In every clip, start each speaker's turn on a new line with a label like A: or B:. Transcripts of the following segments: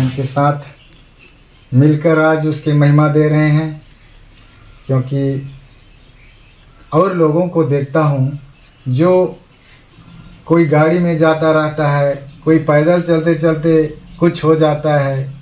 A: उनके साथ मिलकर आज उसकी महिमा दे रहे हैं, क्योंकि और लोगों को देखता हूँ जो कोई गाड़ी में जाता रहता है, कोई पैदल चलते चलते कुछ हो जाता है,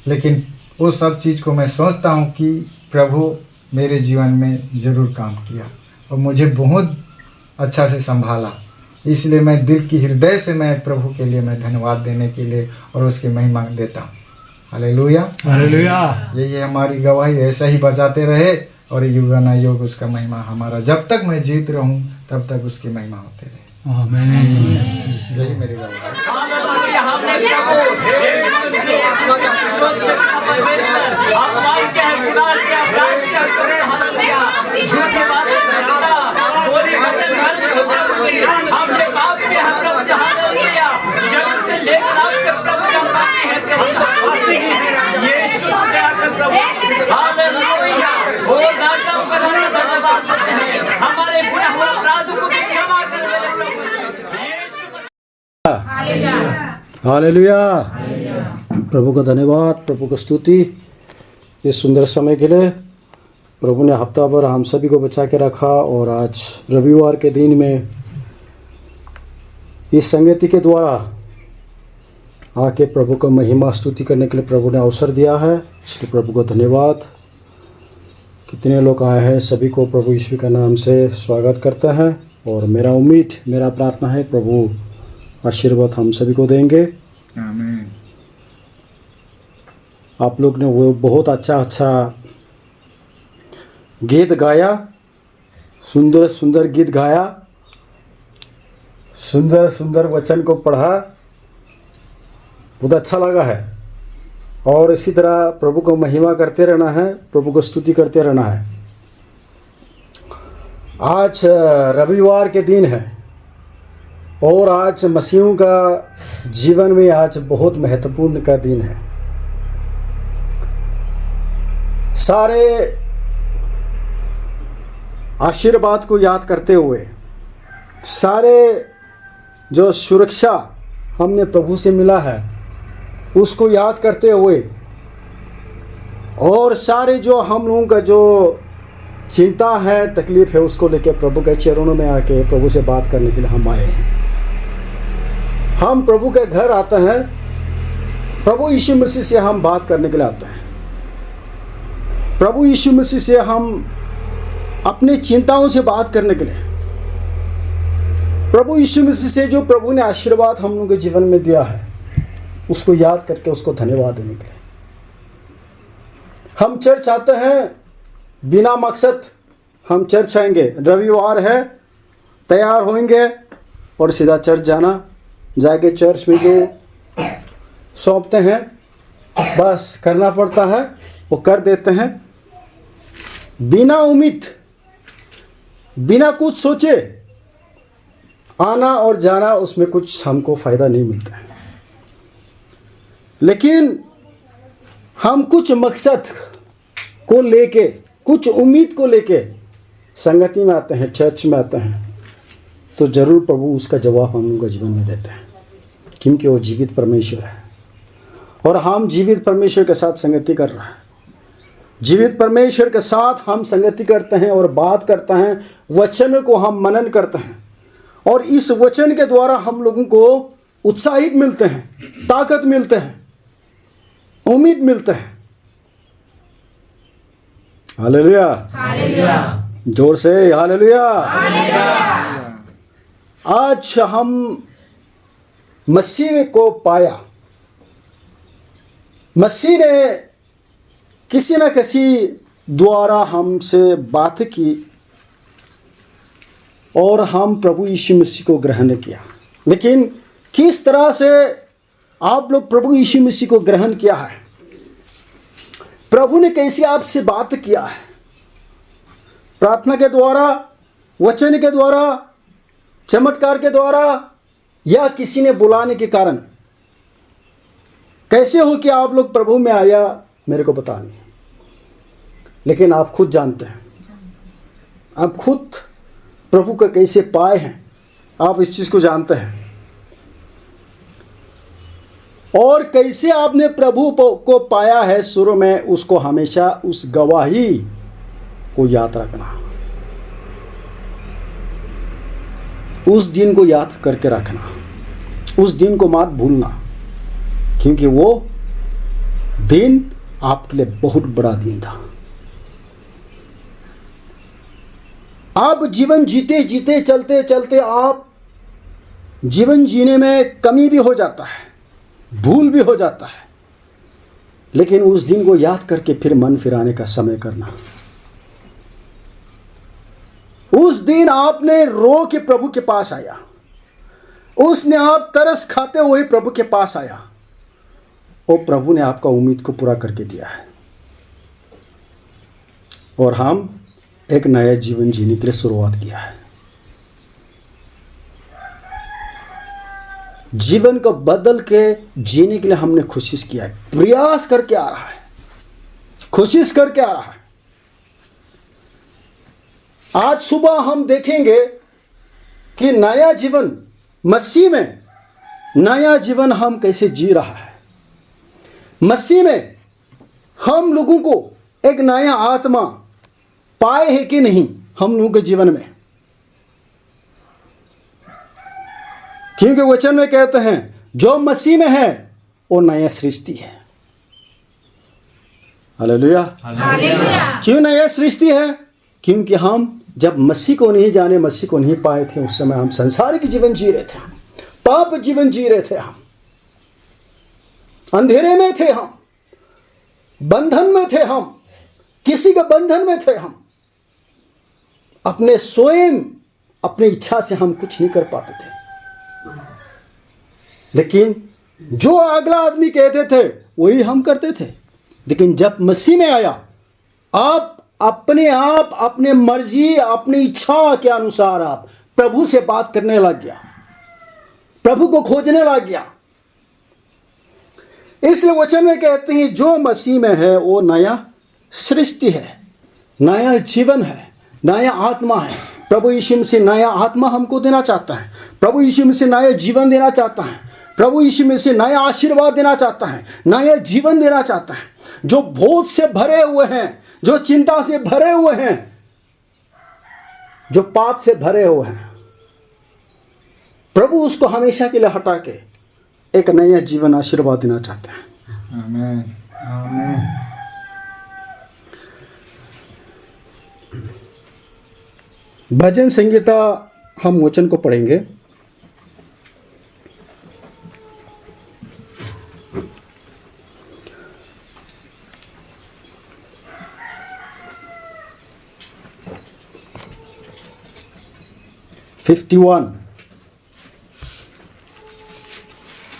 A: लेकिन वो सब चीज़ को मैं सोचता हूँ कि प्रभु मेरे जीवन में ज़रूर काम किया और मुझे बहुत अच्छा से संभाला। इसलिए मैं दिल की हृदय से मैं प्रभु के लिए मैं धन्यवाद देने के लिए और उसकी महिमा देता हूँ। Hallelujah,
B: hallelujah.
A: यही हमारी गवाही, ऐसा ही बजाते रहे और युगानुयुग उसका महिमा हमारा, जब तक मैं जीवित रहूं तब तक उसकी महिमा होते रहे।
B: आमीन।
A: यही मेरी गवाही
B: हालेलुया। प्रभु का धन्यवाद, प्रभु का स्तुति इस सुंदर समय के लिए। प्रभु ने हफ्ता भर हम सभी को बचा के रखा और आज रविवार के दिन में इस संगति के द्वारा आके प्रभु का महिमा स्तुति करने के लिए प्रभु ने अवसर दिया है, इसलिए प्रभु को धन्यवाद। कितने लोग आए हैं, सभी को प्रभु यीशु के नाम से स्वागत करते हैं और मेरा प्रार्थना है प्रभु आशीर्वाद हम सभी को देंगे।
A: आमीन।
B: आप लोग ने वो बहुत अच्छा गीत गाया, सुंदर गीत गाया, सुंदर वचन को पढ़ा, बहुत अच्छा लगा है। और इसी तरह प्रभु को महिमा करते रहना है, प्रभु को स्तुति करते रहना है। आज रविवार के दिन है और आज मसीहों का जीवन में आज बहुत महत्वपूर्ण का दिन है। सारे आशीर्वाद को याद करते हुए, सारे जो सुरक्षा हमने प्रभु से मिला है उसको याद करते हुए, और सारे जो हम लोगों का जो चिंता है, तकलीफ है, उसको लेकर प्रभु के चरणों में आके प्रभु से बात करने के लिए हम आए हैं। हम प्रभु के घर आते हैं, प्रभु यीशु मसीह से हम बात करने के लिए आते हैं। प्रभु यीशु मसीह से हम अपनी चिंताओं से बात करने के लिए, प्रभु यीशु मसीह से जो प्रभु ने आशीर्वाद हम लोगों के जीवन में दिया है उसको याद करके उसको धन्यवाद देने के लिए हम चर्च आते हैं। बिना मकसद हम चर्च आएंगे, रविवार है, तैयार होंगे और सीधा चर्च जाके चर्च में जो सौंपते हैं बस करना पड़ता है, वो कर देते हैं बिना उम्मीद, बिना कुछ सोचे। आना और जाना उसमें कुछ हमको फ़ायदा नहीं मिलता है, लेकिन हम कुछ मकसद को लेके, कुछ उम्मीद को लेके संगति में आते हैं, चर्च में आते हैं, तो ज़रूर प्रभु उसका जवाब हम लोगों के जीवन में देते हैं, क्योंकि वो जीवित परमेश्वर है और हम जीवित परमेश्वर के साथ संगति कर रहे हैं। जीवित परमेश्वर के साथ हम संगति करते हैं और बात करते हैं, वचन को हम मनन करते हैं और इस वचन के द्वारा हम लोगों को उत्साहित मिलते हैं, ताकत मिलते हैं, उम्मीद मिलते हैं। हालेलुया, हालेलुया, जोर से हालेलुया। आज हम मसीह को पाया, मसीह ने किसी न किसी द्वारा हमसे बात की और हम प्रभु यीशु मसीह को ग्रहण किया। लेकिन किस तरह से आप लोग प्रभु यीशु मसीह को ग्रहण किया है, प्रभु ने कैसे आपसे बात किया है, प्रार्थना के द्वारा, वचन के द्वारा, चमत्कार के द्वारा, या किसी ने बुलाने के कारण? कैसे हो कि आप लोग प्रभु में आया, मेरे को पता नहीं, लेकिन आप खुद जानते हैं, आप खुद प्रभु का कैसे पाए हैं, आप इस चीज़ को जानते हैं। और कैसे आपने प्रभु को पाया है शुरू में, उसको हमेशा उस गवाही को याद रखना, उस दिन को याद करके रखना, उस दिन को मत भूलना, क्योंकि वो दिन आपके लिए बहुत बड़ा दिन था। आप जीवन जीते जीते चलते चलते आप जीवन जीने में कमी भी हो जाता है, भूल भी हो जाता है, लेकिन उस दिन को याद करके फिर मन फिराने का समय करना। उस दिन आपने रो के प्रभु के पास आया, उसने आप तरस खाते हुए प्रभु के पास आया, और प्रभु ने आपका उम्मीद को पूरा करके दिया है, और हम एक नया जीवन जीने के लिए शुरुआत किया है। जीवन को बदल के जीने के लिए हमने कोशिश किया है, प्रयास करके आ रहा है, कोशिश करके आ रहा है। आज सुबह हम देखेंगे कि नया जीवन मसीह में, नया जीवन हम कैसे जी रहा है। मसीह में हम लोगों को एक नया आत्मा पाए है कि नहीं हम लोगों के जीवन में, क्योंकि वचन में कहते हैं जो मसीह में है वो नया सृष्टि है। हालेलुया। क्यों नया सृष्टि है? क्योंकि हम जब मसीह को नहीं जाने, मसीह को नहीं पाए थे, उस समय हम संसारिक जीवन जी रहे थे, पाप जीवन जी रहे थे, हम अंधेरे में थे, हम बंधन में थे, हम किसी के बंधन में थे, हम अपने स्वयं अपनी इच्छा से हम कुछ नहीं कर पाते थे। लेकिन जो अगला आदमी कहते थे वही हम करते थे। लेकिन जब मसीह में आया, आप अपने आप, अपने मर्जी, अपनी इच्छा के अनुसार आप प्रभु से बात करने लग गया, प्रभु को खोजने लग गया। इसलिए वचन में कहते हैं जो मसीह में है वो नया सृष्टि है, नया जीवन है, नया आत्मा है। प्रभु यीशु मसीह नया आत्मा हमको देना चाहता है, प्रभु यीशु मसीह नया जीवन देना चाहता है, प्रभु यीशु मसीह नया आशीर्वाद देना चाहता है, नया जीवन देना चाहता है। जो बोझ से भरे हुए हैं, जो चिंता से भरे हुए हैं, जो पाप से भरे हुए हैं, प्रभु उसको हमेशा के लिए हटा के एक नया जीवन आशीर्वाद देना चाहते हैं।
A: आमीन, आमीन।
B: भजन संगीता हम वचन को पढ़ेंगे। $51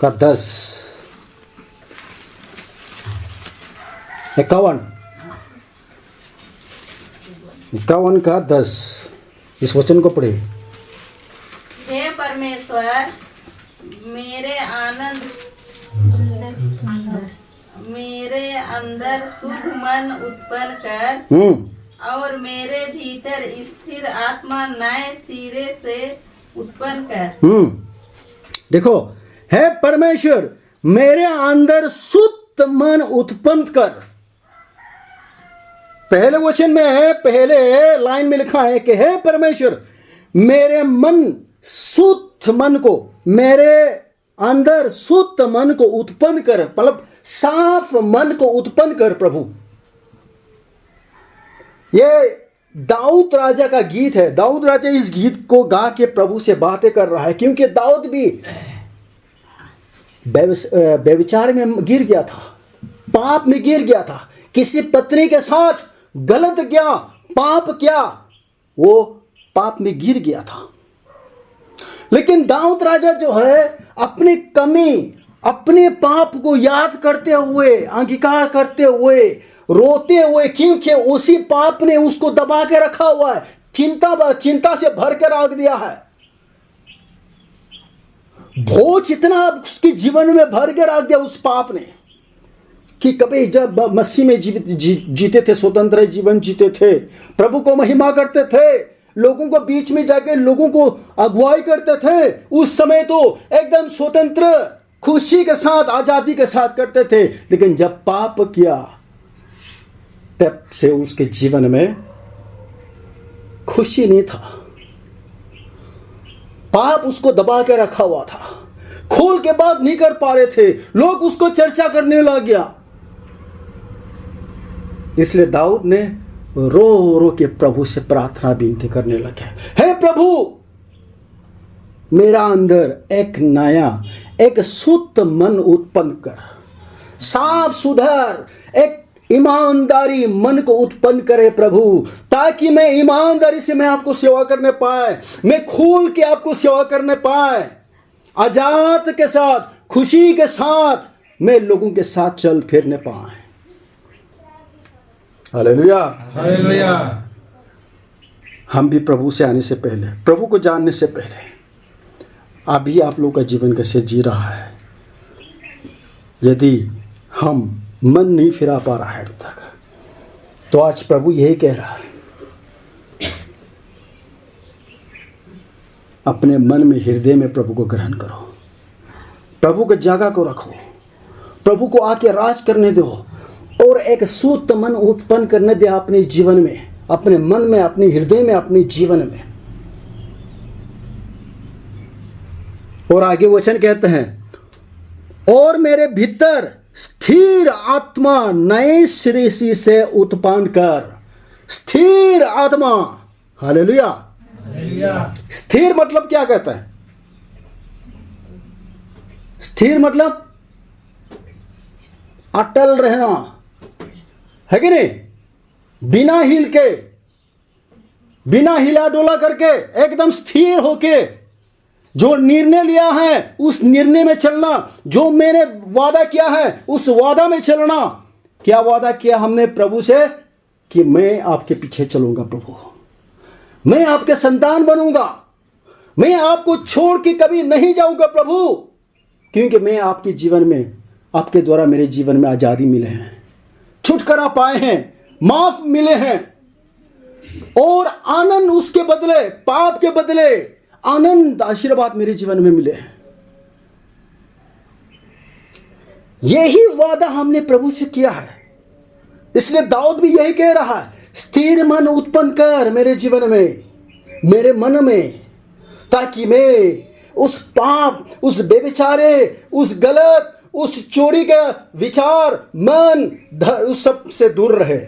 B: का 10, 51 का 10, इस वचन को पढ़े।
C: हे परमेश्वर, मेरे अंदर शुद्ध मन उत्पन्न कर और मेरे भीतर स्थिर आत्मा नए सिरे से उत्पन्न कर।
B: देखो, हे परमेश्वर, मेरे अंदर शुद्ध मन उत्पन्न कर। पहले वचन में है, पहले लाइन में लिखा है कि हे परमेश्वर, मेरे मन शुद्ध मन को, मेरे अंदर शुद्ध मन को उत्पन्न कर, मतलब साफ मन को उत्पन्न कर प्रभु। ये दाऊद राजा का गीत है। दाऊद राजा इस गीत को गा के प्रभु से बातें कर रहा है, क्योंकि दाऊद भी व्यभिचार में गिर गया था, पाप में गिर गया था, किसी पत्नी के साथ गलत किया, पाप किया, वो पाप में गिर गया था। लेकिन दाऊद राजा जो है अपनी कमी, अपने पाप को याद करते हुए, अंगीकार करते हुए, रोते हुए, क्योंकि उसी पाप ने उसको दबा के रखा हुआ है, चिंता से भर के रख दिया है। बोझ इतना उसके जीवन में भर के रख दिया उस पाप ने कि कभी जब मसीह में जीते थे, स्वतंत्र जीवन जीते थे, प्रभु को महिमा करते थे, लोगों को बीच में जाके लोगों को अगुवाई करते थे, उस समय तो एकदम स्वतंत्र खुशी के साथ, आजादी के साथ करते थे, लेकिन जब पाप किया तब से उसके जीवन में खुशी नहीं था। पाप उसको दबा के रखा हुआ था, खोल के बात नहीं कर पा रहे थे, लोग उसको चर्चा करने लग गया। इसलिए दाऊद ने रो रो के प्रभु से प्रार्थना विनती करने लगे, हे प्रभु, मेरा अंदर एक नया, एक शुद्ध मन उत्पन्न कर, साफ सुधर, एक ईमानदारी मन को उत्पन्न करे प्रभु, ताकि मैं ईमानदारी से मैं आपको सेवा करने पाए, मैं खोल के आपको सेवा करने पाए, आजाद के साथ, खुशी के साथ मैं लोगों के साथ चल फिरने पाए। Hallelujah,
A: hallelujah.
B: हम भी प्रभु से आने से पहले, प्रभु को जानने से पहले, अभी आप लोग का जीवन कैसे जी रहा है? यदि हम मन नहीं फिरा पा रहा है अभी तक, तो आज प्रभु यही कह रहा है, अपने मन में, हृदय में प्रभु को ग्रहण करो, प्रभु के जगह को रखो, प्रभु को आके राज करने दो और एक शुद्ध मन उत्पन्न करने दे अपने जीवन में, अपने मन में, अपने हृदय में, अपने जीवन में। और आगे वचन कहते हैं, और मेरे भीतर स्थिर आत्मा नए सिरे से उत्पन्न कर। स्थिर आत्मा, हालेलुया। स्थिर मतलब क्या कहता है? स्थिर मतलब अटल रहना, है कि नहीं? बिना हिल के, बिना हिला डोला करके, एकदम स्थिर होके जो निर्णय लिया है उस निर्णय में चलना, जो मैंने वादा किया है उस वादा में चलना। क्या वादा किया हमने प्रभु से? कि मैं आपके पीछे चलूंगा प्रभु, मैं आपके संतान बनूंगा, मैं आपको छोड़ के कभी नहीं जाऊंगा प्रभु, क्योंकि मैं आपके जीवन में, आपके द्वारा मेरे जीवन में आजादी मिले हैं, छुटकारा पाए हैं, माफ मिले हैं, और आनंद उसके बदले, पाप के बदले आनंद, आशीर्वाद मेरे जीवन में मिले हैं। यही वादा हमने प्रभु से किया है। इसलिए दाऊद भी यही कह रहा है, स्थिर मन उत्पन्न कर मेरे जीवन में, मेरे मन में, ताकि मैं उस पाप, उस बेविचारे, उस गलत, उस चोरी का विचार, मन, उस सब से दूर रहे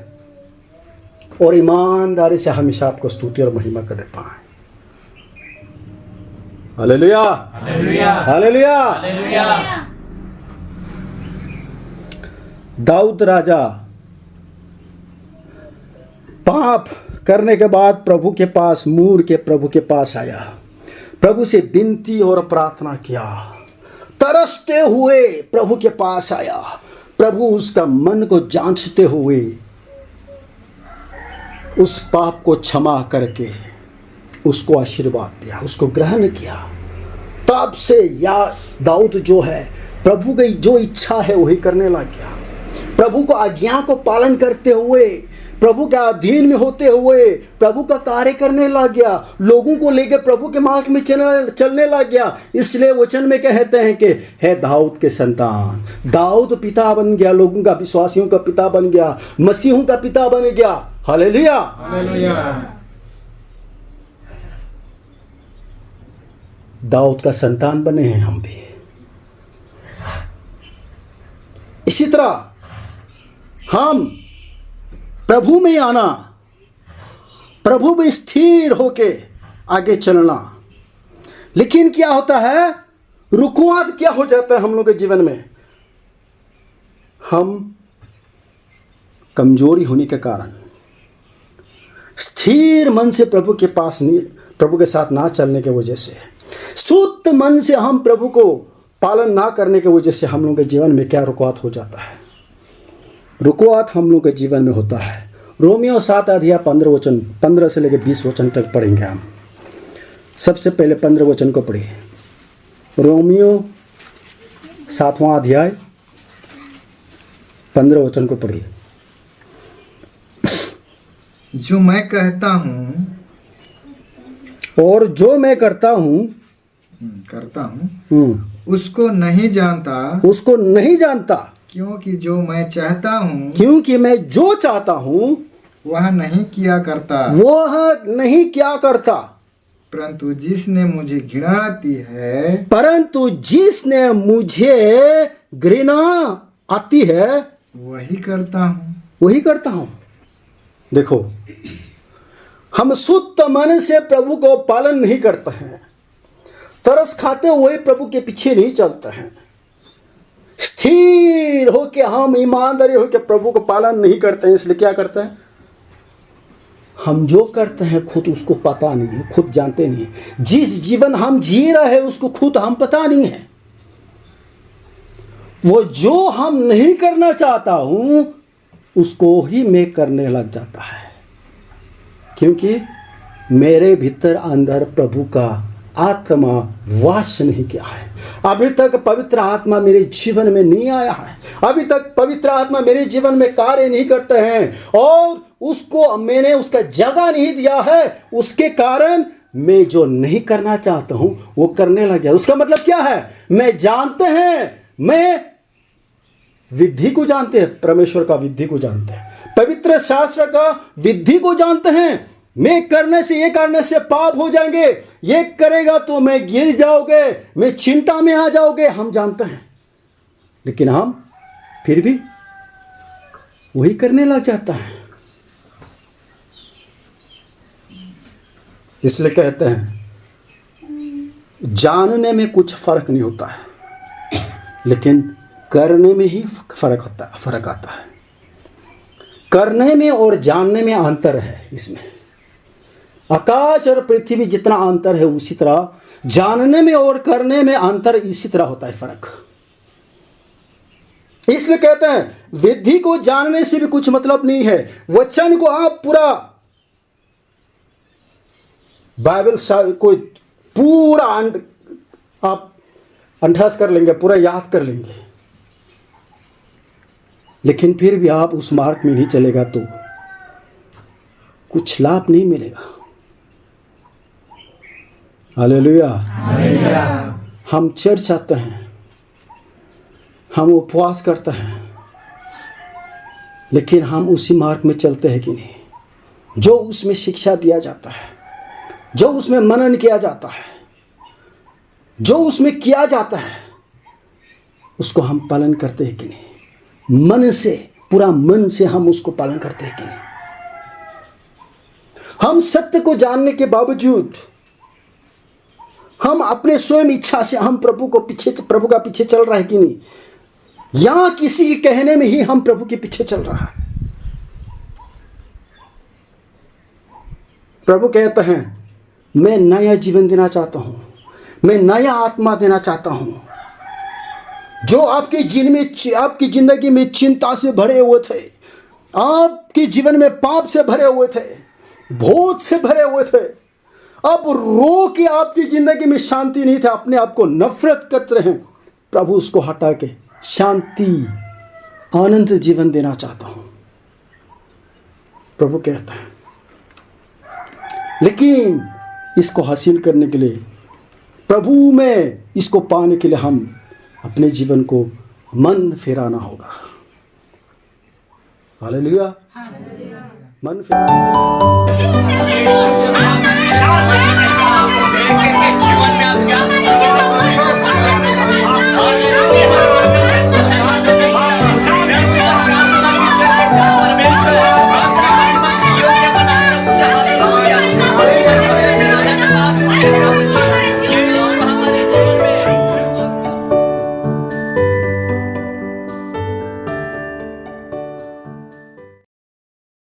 B: और ईमानदारी से हमेशा आपको स्तुति और महिमा कर पाए। Hallelujah, hallelujah, hallelujah. दाऊद राजा पाप करने के बाद प्रभु के पास, मूर के प्रभु के पास आया, प्रभु से विनती और प्रार्थना किया, तरसते हुए प्रभु के पास आया। प्रभु उसका मन को जांचते हुए उस पाप को क्षमा करके उसको आशीर्वाद दिया, उसको ग्रहण किया। तब से या दाऊद जो है, प्रभु की जो इच्छा है वही करने लग गया। प्रभु को आज्ञा को पालन करते हुए, प्रभु के अधीन में होते हुए प्रभु का कार्य करने लग गया, लोगों को लेकर प्रभु के मार्ग में चलने लग गया। इसलिए वचन में कहते हैं कि है दाऊद के संतान। दाऊद पिता बन गया, लोगों का, विश्वासियों का पिता बन गया, मसीहों का पिता बन गया। Hallelujah, hallelujah. दाऊद का संतान बने हैं हम भी। इसी तरह हम प्रभु में आना, प्रभु में स्थिर होके आगे चलना। लेकिन क्या होता है, रुकावट क्या हो जाता है हम लोग के जीवन में? हम कमजोरी होने के कारण, स्थिर मन से प्रभु के पास नहीं, प्रभु के साथ ना चलने के वजह से, शुद्ध मन से हम प्रभु को पालन ना करने की वजह से हम लोग के जीवन में क्या रुकावट हो जाता है? रुकावट हम लोग के जीवन में होता है। रोमियो 7 अध्याय 15 वचन, 15 से लेकर 20 वचन तक पढ़ेंगे हम। सबसे पहले 15 वचन को पढ़िए। रोमियो 7वां अध्याय 15 वचन को पढ़िए।
A: जो मैं कहता हूँ
B: और जो मैं करता हूँ
A: करता हूँ उसको नहीं जानता,
B: उसको नहीं जानता,
A: क्योंकि जो मैं चाहता हूँ
B: क्योंकि मैं जो चाहता हूँ
A: वह नहीं किया करता,
B: वह नहीं क्या करता।
A: परंतु जिसने मुझे घृणा आती है,
B: परंतु जिसने मुझे घृणा आती है
A: वही करता हूँ।
B: वही करता हूं। देखो, हम शुद्ध मन से प्रभु को पालन नहीं करते हैं, तरस खाते हुए प्रभु के पीछे नहीं चलते हैं, स्थिर होके हम ईमानदारी होके प्रभु को पालन नहीं करते हैं। इसलिए क्या करते हैं, हम जो करते हैं खुद उसको पता नहीं है, खुद जानते नहीं है। जिस जीवन हम जी रहे हैं उसको खुद हम पता नहीं है। वो जो हम नहीं करना चाहता हूं उसको ही मैं करने लग जाता है, क्योंकि मेरे भीतर अंदर प्रभु का आत्मा वास नहीं किया है। अभी तक पवित्र आत्मा मेरे जीवन में नहीं आया है, अभी तक पवित्र आत्मा मेरे जीवन में कार्य नहीं करते हैं और उसको मैंने उसका जगह नहीं दिया है। उसके कारण मैं जो नहीं करना चाहता हूं वो करने लग जाए। उसका मतलब क्या है, मैं जानते हैं, मैं विधि को जानते हैं, परमेश्वर का विधि को जानते हैं, पवित्र शास्त्र का विधि को जानते हैं। मैं करने से, ये करने से पाप हो जाएंगे, ये करेगा तो मैं गिर जाओगे, मैं चिंता में आ जाओगे, हम जानते हैं। लेकिन हम फिर भी वही करने लग जाता है। इसलिए कहते हैं जानने में कुछ फर्क नहीं होता है, लेकिन करने में ही फर्क आता है। करने में और जानने में अंतर है। इसमें आकाश और पृथ्वी जितना अंतर है उसी तरह जानने में और करने में अंतर इसी तरह होता है, फर्क। इसलिए कहते हैं विधि को जानने से भी कुछ मतलब नहीं है। वचन को आप पूरा बाइबल को पूरा आप अंदाज कर लेंगे, पूरा याद कर लेंगे, लेकिन फिर भी आप उस मार्ग में नहीं चलेगा तो कुछ लाभ नहीं मिलेगा। हालेलुया। हम चर्च आते हैं, हम उपवास करते हैं, लेकिन हम उसी मार्ग में चलते हैं कि नहीं? जो उसमें शिक्षा दिया जाता है, जो उसमें मनन किया जाता है, जो उसमें किया जाता है, उसको हम पालन करते हैं कि नहीं? मन से, पूरा मन से हम उसको पालन करते हैं कि नहीं? हम सत्य को जानने के बावजूद हम अपने स्वयं इच्छा से हम प्रभु का पीछे चल रहा है कि नहीं? या किसी के कहने में ही हम प्रभु के पीछे चल रहा है? प्रभु कहते हैं मैं नया जीवन देना चाहता हूं, मैं नया आत्मा देना चाहता हूं। जो आपकी जिंदगी में चिंता से भरे हुए थे, आपके जीवन में पाप से भरे हुए थे, भोज से भरे हुए थे, अब रो के आपकी जिंदगी में शांति नहीं था, अपने आप को नफरत करते रहे, प्रभु उसको हटा के शांति, आनंद जीवन देना चाहता हूं, प्रभु कहता है। लेकिन इसको हासिल करने के लिए, प्रभु में इसको पाने के लिए हम अपने जीवन को मन फिराना होगा। हालेलुया। मन फिराना।